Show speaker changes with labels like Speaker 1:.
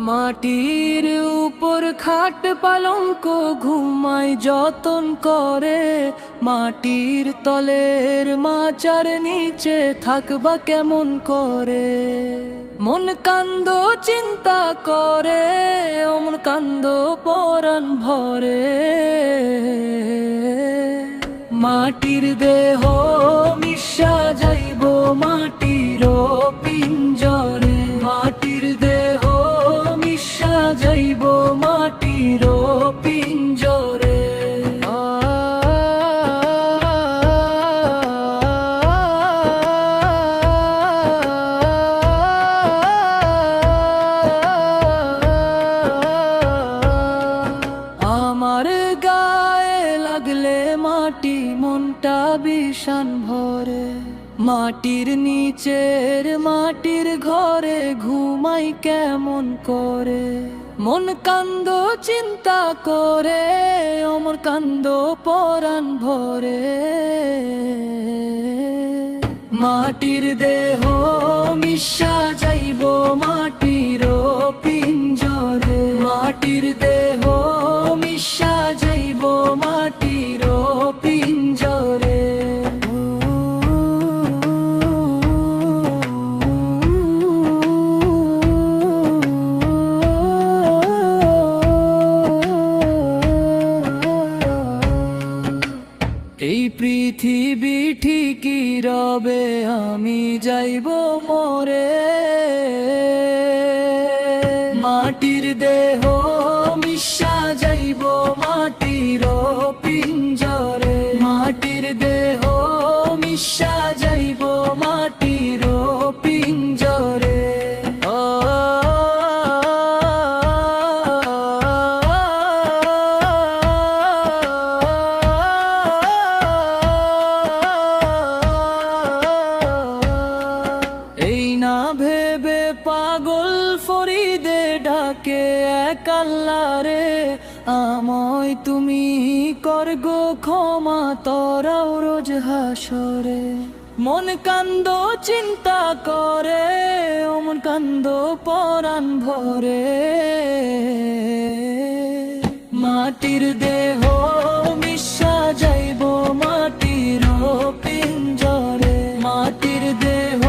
Speaker 1: মাটির উপর খাট পালঙ্ক ঘুমায় যতন করে, মাটির তলের মাচার নিচে থাকবা কেমন করে। মন কান্দ চিন্তা করে, অমন কান্দ পরাণ ভরে। মাটির দেহ মিশা যাইব মাটির পিঞ্জরে, মাটির দেহ মিশা যাইব মাটির পিঞ্জরে। আমার গায়ে লাগলে মাটি মনটা বিষাণ ভরে, মাটির নিচের মাটির ঘরে ঘুমাই কেমন করে। মন কান্দ চিন্তা করে, অমর কান্দ পরাণ ভরে। মাটির দেহ মিশা যাইব মাটির পিঞ্জরে, মাটির দেহ মিশা যাইব মাটির পিঞ্জরে। এই পৃথিবী ঠিকই রবে, আমি যাইব মরে। মাটির দেহ মিশা যাইব মাটির পিঞ্জরে, মাটির দেহ মিশা যাইব মাটির পিঞ্জরে। এই না ভেবে পাগল ফরিদে ডাকে এক আল্লাহরে, আমায় তুমি করগো ক্ষমা তরাও রোজ হাসরে। মন কান্দ চিন্তা করে, মন কান্দ পরাণ ভরে। মাটির দেহ মিশা যাইব মাটির পিঞ্জরে, মাটির দেহ